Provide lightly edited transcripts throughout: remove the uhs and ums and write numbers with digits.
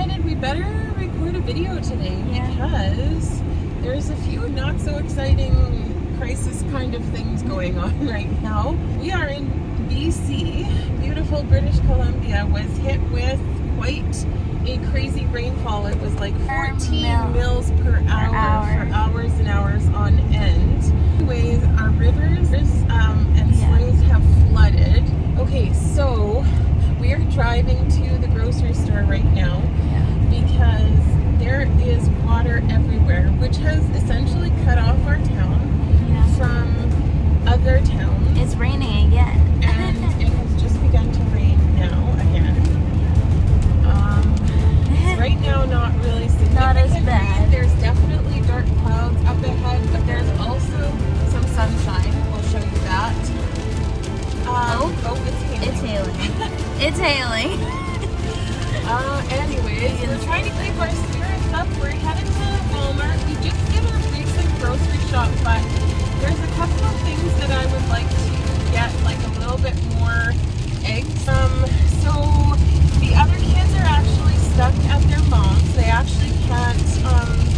decided we better record a video today because there's a few not so exciting crisis kind of things going on right now. We are in BC. Beautiful British Columbia was hit with quite a crazy rainfall. It was like 14 mils per hour for hours and hours on end. Anyways, our rivers and springs have flooded. Okay, so we are driving to the grocery store right now because there is water everywhere, which has essentially cut off our town from other towns. It's raining again. And it has just begun to rain now again. Right now, not really significantly. Not as bad. There's definitely dark clouds up ahead, but there's also some sunshine. We'll show you that. It's hailing. It's hailing. Anyways, we're trying to keep our spirits up. We're headed to Walmart. We just did our recent grocery shop, but there's a couple of things that I would like to get, like a little bit more eggs. So the other kids are actually stuck at their mom's. They actually can't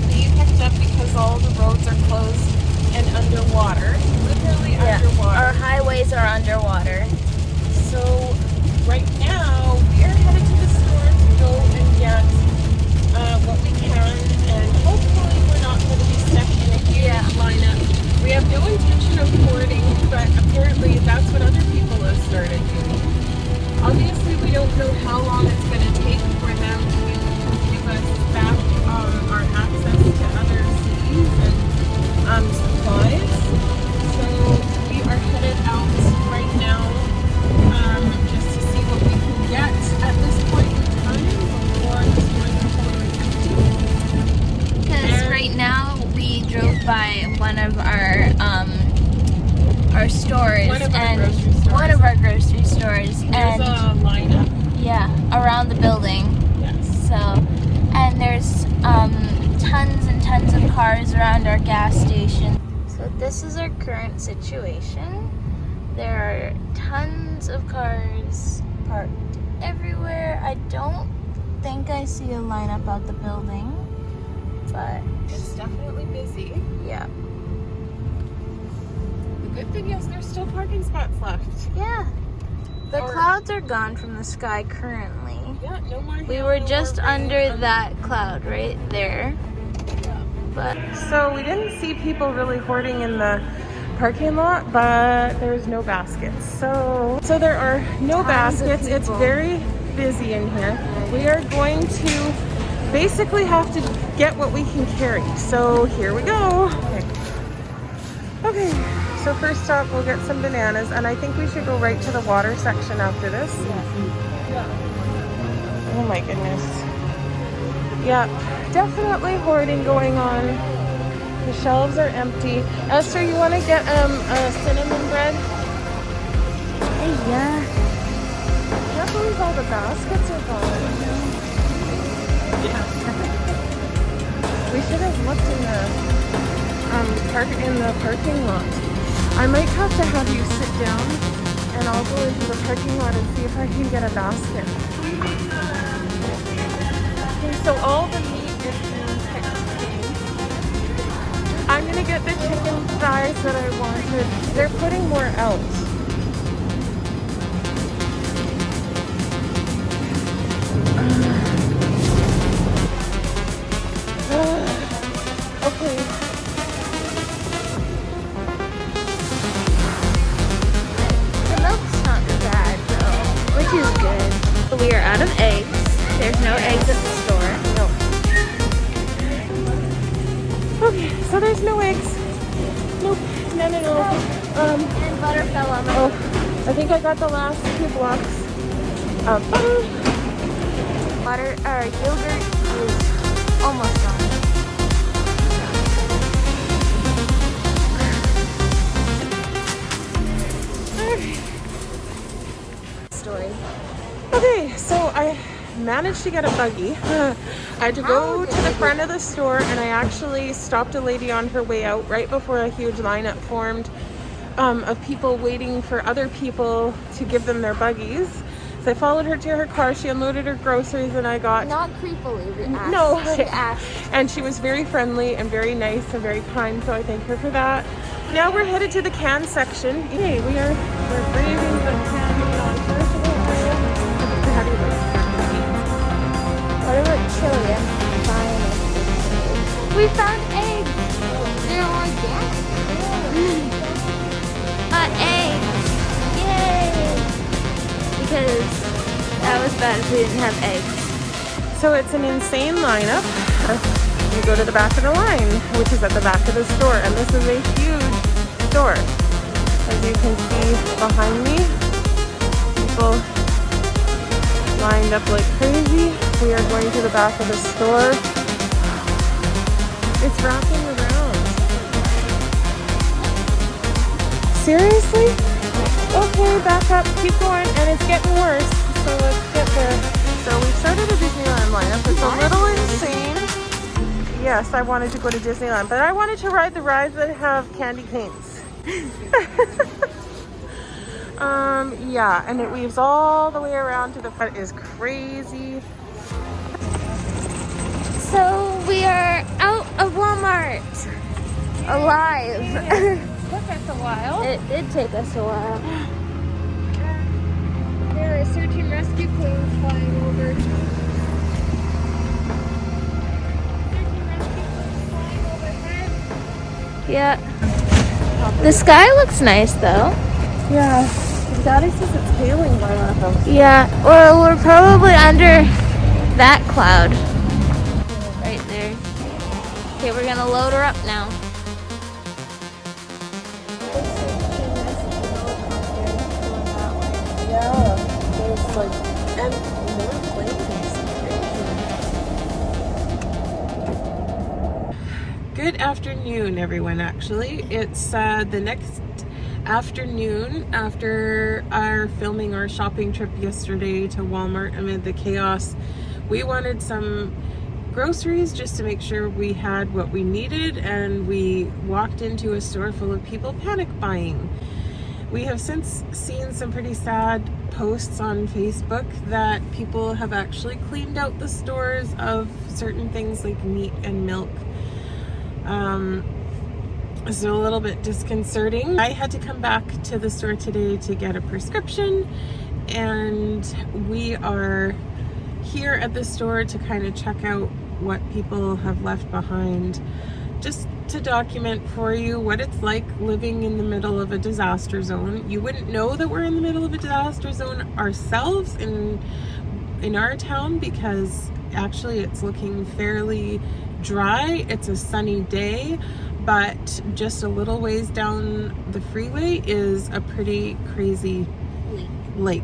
be picked up because all the roads are closed and underwater. Literally underwater. Our highways are underwater. So right now we are headed to the store to go and get what we can, and hopefully we're not going to be stuck in a huge lineup. We have no intention of hoarding, but apparently that's what other people have started doing. Obviously, we don't know how long it's going to take for them to be able to give us back our access to other cities and supplies. So we are headed out right now just to see what we can get at this point in time before the stores are totally empty. Because right now we drove by one of our stores, one of our grocery stores, and there's a lineup. Yeah, around the building. Yes. So, and there's tons and tons of cars around our gas station. So this is our current situation. There are tons of cars parked everywhere. I don't think I see a lineup out the building, but it's definitely busy. Yeah. The good thing is there's still parking spots left. Yeah. The clouds are gone from the sky currently. Yeah, no more. We were just under that cloud right there. Yeah. But so we didn't see people really hoarding in the parking lot, but there's no baskets. So there are no baskets. It's very busy in here. We are going to basically have to get what we can carry. So here we go. Okay. So first stop, we'll get some bananas, and I think we should go right to the water section after this. Oh my goodness. Yeah, definitely hoarding going on. The shelves are empty. Esther, you want to get a cinnamon bread? hey, yeah. I can't believe all the baskets are gone. Yeah. We should have looked in the parking lot. I might have to have you sit down and I'll go into the parking lot and see if I can get a basket. Okay, so all the meat is being picked. I'm gonna get the chicken thighs that I wanted. They're putting more out. Okay. Which is good. We are out of eggs. There's no eggs at the store. No. Okay, so there's no eggs. Nope, none at all. And butter fell on the I think I got the last 2 blocks of butter. Yogurt is almost gone. Okay, so I managed to get a buggy. I had to go to the front of the store, and I actually stopped a lady on her way out right before a huge lineup formed of people waiting for other people to give them their buggies. So I followed her to her car. She unloaded her groceries and I got... Not creepily, we asked. No. She asked. And she was very friendly and very nice and very kind, so I thank her for that. Now we're headed to the can section. Hey, we're braving the can on first of all. How do you like What about chili? I'm fine. We found eggs. They're organic. Eggs. Yay! Because that was bad if we didn't have eggs. So it's an insane lineup. You go to the back of the line, which is at the back of the store, and this is a huge store. As you can see behind me, people lined up like crazy. We are going to the back of the store. It's wrapping around. Seriously? Okay, back up, keep going, and it's getting worse, so let's get there. So we started a Disneyland lineup. It's a little insane. Yes, I wanted to go to Disneyland, but I wanted to ride the rides that have candy canes. Yeah, and it weaves all the way around to the front. It is crazy. So we are out of Walmart. Alive. It took us a while. It did take us a while. There are search and rescue planes flying over. Yeah. The sky looks nice though. Yeah. Daddy says it's hailing by one of them. Yeah. Well, we're probably under that cloud. Right there. Okay, we're gonna load her up now. Yeah. There's like, and more planes. Good afternoon, everyone, actually. It's the next afternoon after our filming our shopping trip yesterday to Walmart amid the chaos. We wanted some groceries just to make sure we had what we needed, and we walked into a store full of people panic buying. We have since seen some pretty sad posts on Facebook that people have actually cleaned out the stores of certain things like meat and milk. So a little bit disconcerting. I had to come back to the store today to get a prescription, and we are here at the store to kind of check out what people have left behind, just to document for you what it's like living in the middle of a disaster zone. You wouldn't know that we're in the middle of a disaster zone ourselves in our town, because actually it's looking fairly dry. It's a sunny day, but just a little ways down the freeway is a pretty crazy lake.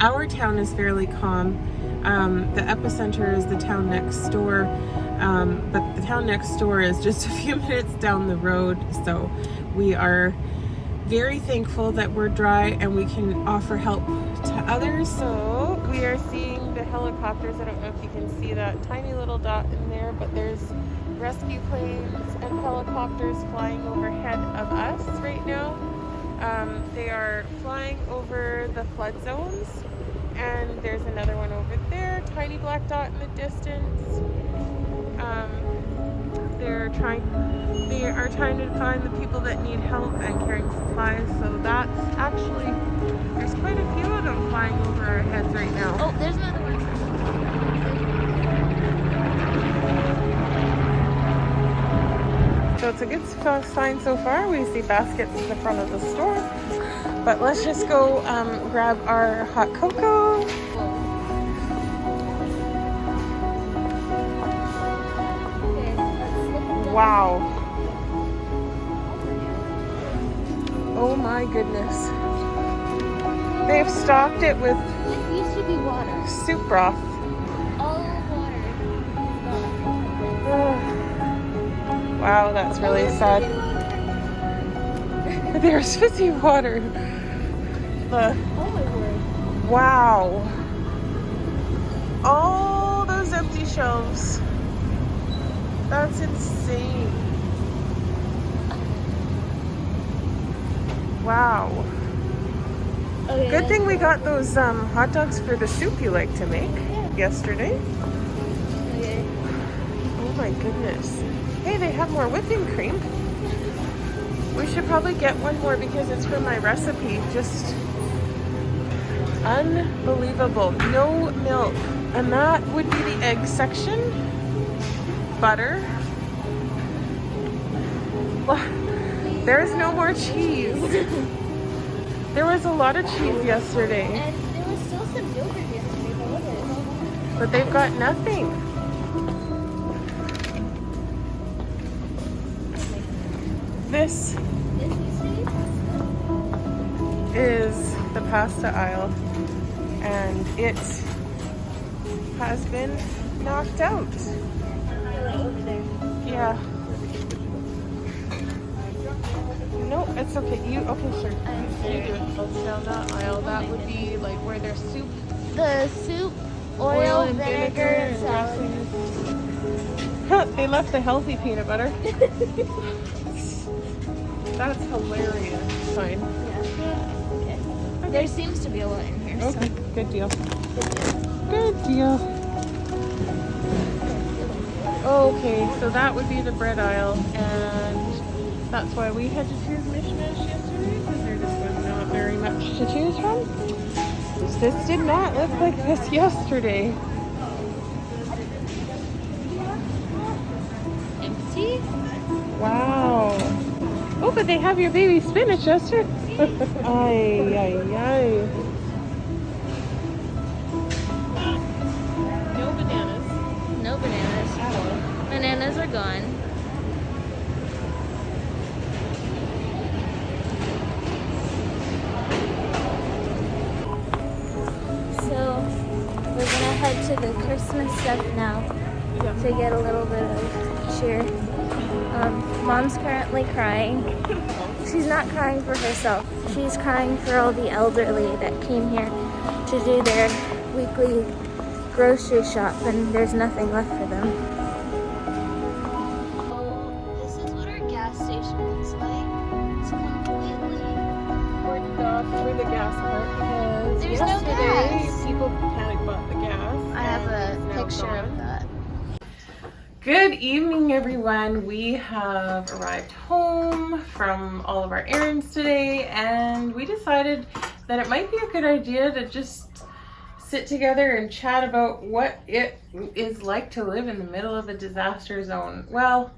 Our town is fairly calm. The epicenter is the town next door, but the town next door is just a few minutes down the road, so we are very thankful that we're dry and we can offer help to others. So we are seeing the helicopters. I don't know if you can see that tiny little dot in there, but there's rescue planes and helicopters flying overhead of us right now. They are flying over the flood zones, and there's another one over there, tiny black dot in the distance. They are trying to find the people that need help and carrying supplies. So that's actually, there's quite a few of them flying over our heads right now. Oh, there's another one. So it's a good sign so far. We see baskets in the front of the store. But let's just go grab our hot cocoa. Wow. Oh my goodness. They've stocked it with It used to be water. soup broth. All water. Wow, that's really sad. There's fizzy water. Oh my word. Wow. All those empty shelves. That's insane. Wow. Okay, Good thing we got those hot dogs for the soup you like to make yesterday. Okay. Oh my goodness. Hey, they have more whipping cream. We should probably get one more because it's for my recipe. Just unbelievable. No milk. And that would be the egg section. Butter. There's no more cheese. There was a lot of cheese yesterday. And there was still some yogurt yesterday, but look at it. But they've got nothing. This is the pasta aisle, and it has been knocked out. Over there. Yeah. No, it's okay. Okay, sure. You do it. Let's down that aisle. That would be like where there's soup, The soup, oil, vinegar, and salad. Huh, they left the healthy peanut butter. That's hilarious. Fine. Yeah. Okay. There seems to be a lot in here. Okay, good deal. So. Good deal. Okay, so that would be the bread aisle, and that's why we had to choose mishmash yesterday, because there just was not very much to choose from. This did not look like this yesterday. Empty? Wow. Oh, but they have your baby spinach, Esther. Ay, ay, ay. No bananas. No bananas. At all. Bananas are gone. So we're gonna head to the Christmas stuff now to get a little bit of cheer. Mom's currently crying. She's not crying for herself. She's crying for all the elderly that came here to do their weekly grocery shop, and there's nothing left for them. So this is what our gas station looks like. It's completely Cordoned off for the gas part because There's no yesterday gas. people panic bought the gas. I have and a it's now picture gone. of that. Good evening, everyone. We have arrived home from all of our errands today, and we decided that it might be a good idea to just sit together and chat about what it is like to live in the middle of a disaster zone. Well,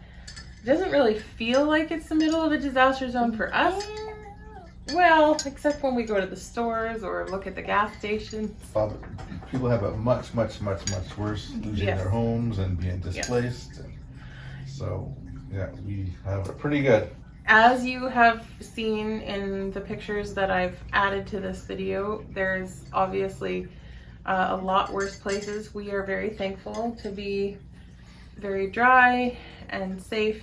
it doesn't really feel like it's the middle of a disaster zone for us. Well, except when we go to the stores or look at the gas stations. People have it much worse, losing Yes. their homes and being displaced. And so, yeah, we have it pretty good. As you have seen in the pictures that I've added to this video, there's obviously a lot worse places. We are very thankful to be very dry and safe.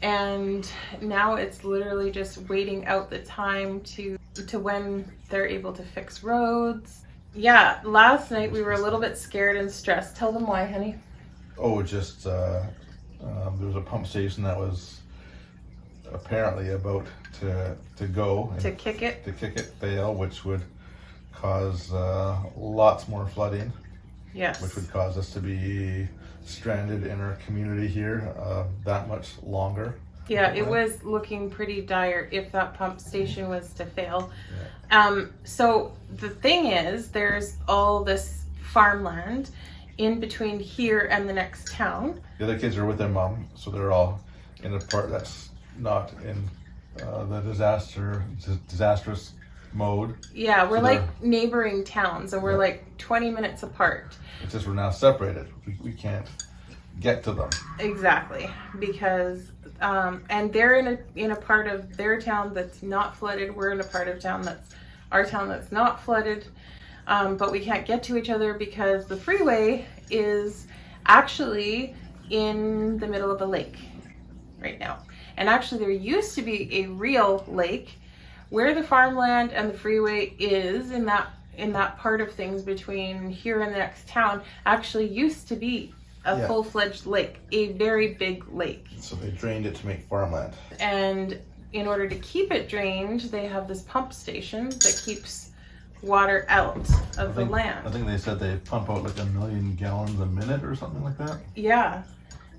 And now it's literally just waiting out the time to when they're able to fix roads. Yeah, last night we were a little bit scared and stressed. Tell them why, honey. Oh, just there was a pump station that was apparently about to go and To kick it. fail, which would cause lots more flooding, Yes. which would cause us to be stranded in our community here that much longer. Yeah, it was looking pretty dire if that pump station was to fail. Yeah. So the thing is, there's all this farmland in between here and the next town. The other kids are with their mom, so they're all in a part that's not in the disastrous mode. Yeah, we're So like neighboring towns, and we're Yeah. like 20 minutes apart. It's just we're now separated. We can't get to them. Exactly, because and they're in a part of their town that's not flooded. We're in a part of town that's our town that's not flooded, but we can't get to each other because the freeway is actually in the middle of a lake right now. And actually, there used to be a real lake where the farmland and the freeway is in that part of things between here and the next town. Actually, used to be a full-fledged lake, a very big lake. So they drained it to make farmland. And in order to keep it drained, they have this pump station that keeps water out of the land. I think they said they pump out like 1 million gallons a minute or something like that. Yeah.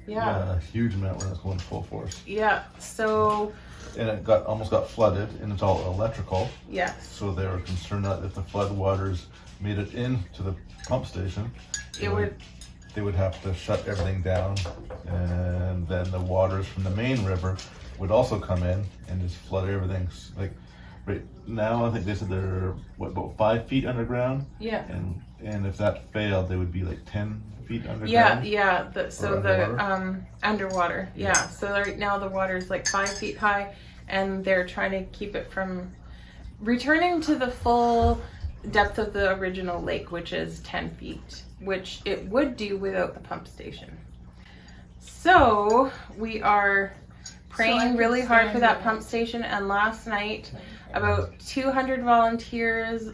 A huge amount when it's going full force. Yeah. So. And it almost got flooded, and it's all electrical. Yes. So they were concerned that if the flood waters made it into the pump station, they would have to shut everything down, and then the waters from the main river would also come in and just flood everything. Like right now, I think they said they're about 5 feet underground. Yeah. And if that failed, they would be like 10 feet underground. Underwater. Yeah. So right now the water is like 5 feet high, and they're trying to keep it from returning to the full depth of the original lake, which is 10 feet, which it would do without the pump station. So we are praying really hard for that pump station, and last night about 200 volunteers,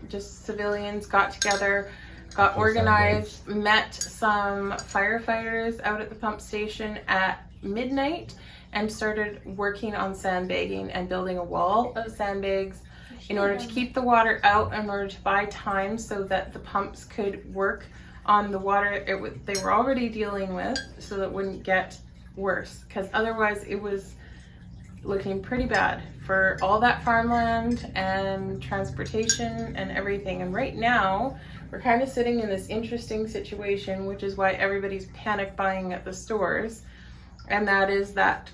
just civilians, got together, got organized, met some firefighters out at the pump station at midnight, and started working on sandbagging and building a wall of sandbags in order to keep the water out, in order to buy time so that the pumps could work on the water they were already dealing with, so that it wouldn't get worse, because otherwise it was looking pretty bad for all that farmland and transportation and everything. And right now we're kind of sitting in this interesting situation, which is why everybody's panic buying at the stores, and that is that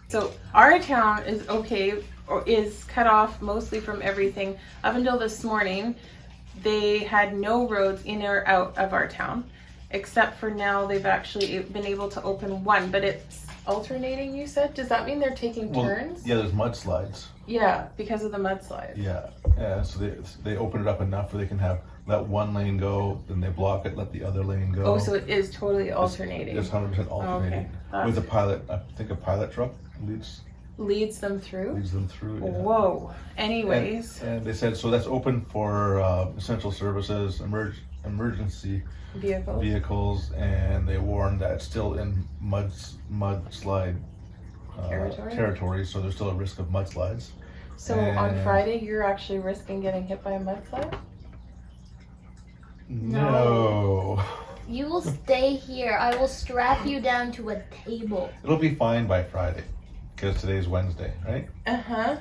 so our town is okay, or is cut off mostly from everything. Up until this morning, they had no roads in or out of our town, except for now they've actually been able to open one, but it's alternating, you said? Does that mean they're taking turns? Yeah, there's mudslides. Yeah, because of the mudslides. Yeah, so they open it up enough where they can let one lane go, then they block it, let the other lane go. Oh, so it is totally alternating. It's 100% alternating. Okay. With a pilot, I think a pilot truck leads them through? Leads them through, yeah. Whoa. Anyways. And they said, so that's open for essential services, emergency vehicles, and they warned that it's still in mudslide territory, so there's still a risk of mudslides. So on Friday, you're actually risking getting hit by a mudslide? No. You will stay here. I will strap you down to a table. It'll be fine by Friday, because today's Wednesday, right? Uh-huh.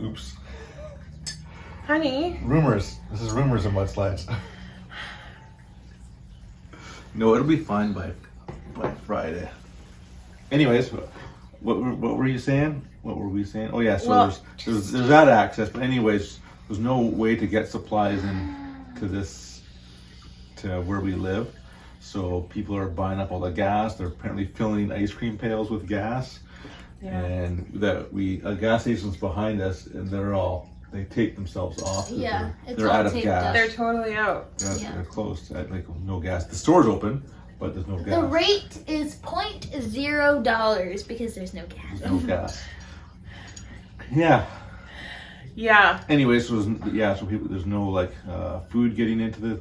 Oops. Honey. Rumors. This is rumors of mudslides. No, it'll be fine by Friday. Anyways, what were you saying? What were we saying? Oh yeah, so there's that access, but anyways, there's no way to get supplies to where we live. So people are buying up all the gas. They're apparently filling ice cream pails with gas. Yeah. And gas stations behind us, and they take themselves off. Yeah, they're out of gas. They're totally out. Yeah. They're closed. Like no gas. The store's open, but there's no gas. The rate is $0 because there's no gas. There's no gas. Yeah. Yeah. Anyways, so people, there's no food getting into the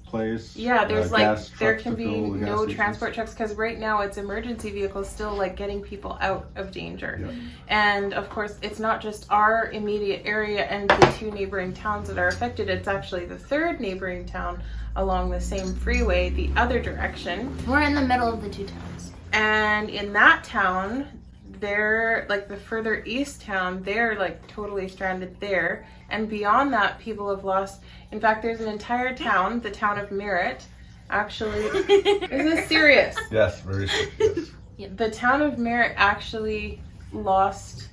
place. Yeah, there's there can be no transport trucks, because right now it's emergency vehicles still getting people out of danger. Yeah. And of course it's not just our immediate area and the 2 neighboring towns that are affected, it's actually the 3rd neighboring town along the same freeway the other direction. We're in the middle of the 2 towns. And in that town, they're the further east town, they're totally stranded there. And beyond that, people have lost. In fact, there's an entire town, the town of Merritt, actually. Is this serious? Yes, very serious. Yes. The town of Merritt actually lost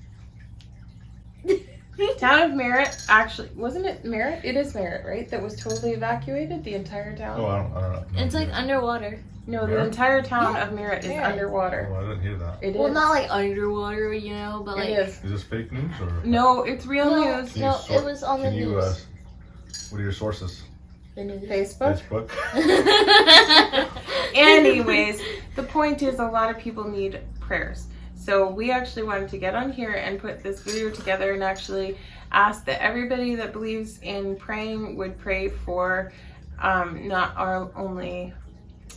Town of Merritt, actually, wasn't it Merritt? It is Merritt, right? That was totally evacuated, the entire town? Oh, I don't know. No It's like idea. underwater. No, the Merritt? entire town Yeah, of Merritt is Merritt. underwater. Oh, I didn't hear that. It Well, is. not like underwater, you know, but like. It is. Is this fake news or? No, it's real No. news. Can you No, it was on the can you, news. what are your sources? The news. Facebook. Facebook? Anyways, the point is a lot of people need prayers. So we actually wanted to get on here and put this video together and actually ask that everybody that believes in praying would pray for not only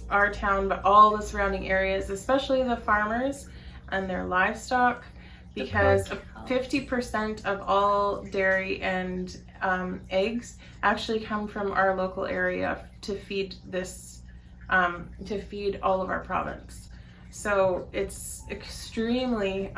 our town, but all the surrounding areas, especially the farmers and their livestock, because 50% of all dairy and eggs actually come from our local area to feed this, to feed all of our province. So it's extremely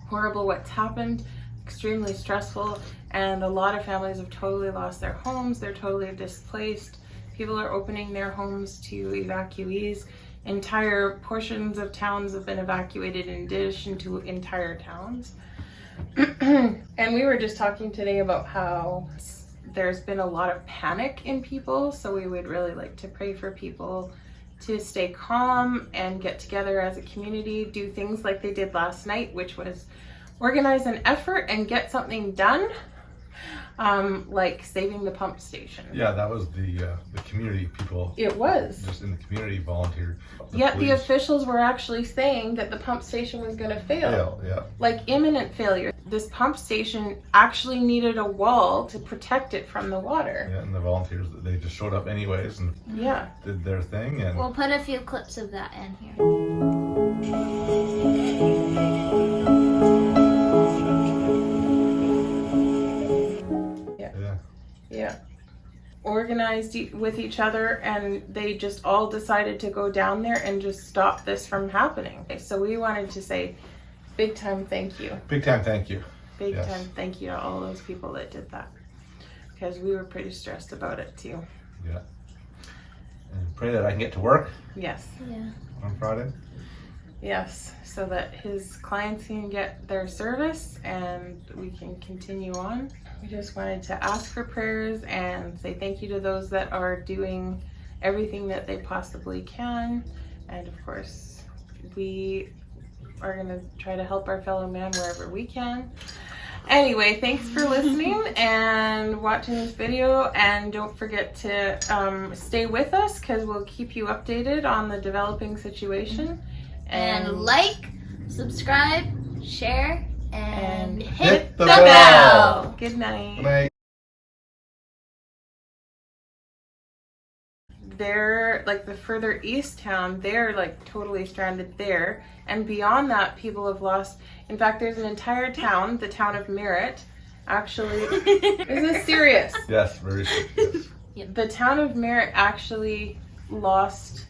horrible what's happened, extremely stressful, and a lot of families have totally lost their homes. They're totally displaced. People are opening their homes to evacuees. Entire portions of towns have been evacuated in addition to entire towns. And we were just talking today about how there's been a lot of panic in people, so we would really like to pray for people to stay calm and get together as a community, do things like they did last night, which was organize an effort and get something done, like saving the pump station. Yeah, that was the community people. It was. Just in the community volunteered. Yet the police officials were actually saying that the pump station was going to fail. Yeah. Like imminent failure. This pump station actually needed a wall to protect it from the water. Yeah, and the volunteers, they just showed up anyways and Yeah. did their thing. And We'll put a few clips of that in here. Yeah. Organized with each other, and they just all decided to go down there and just stop this from happening. So we wanted to say big time thank you. big time thank you. Big Yes. time thank you to all those people that did that, because we were pretty stressed about it too. Yeah. And pray that I can get to work Yes. Yeah. on Friday. Yes, so that his clients can get their service and we can continue on. We just wanted to ask for prayers and say thank you to those that are doing everything that they possibly can. And of course, we are going to try to help our fellow man wherever we can. Anyway, thanks for listening and watching this video, and don't forget to stay with us because we'll keep you updated on the developing situation. And like, subscribe, share, and hit the bell. Good night. Good night. They're like the further east town, they're like totally stranded there. And beyond that, people have lost. In fact, there's an entire town, the town of Merritt, actually. Is this serious? Yes, very serious. The town of Merritt actually lost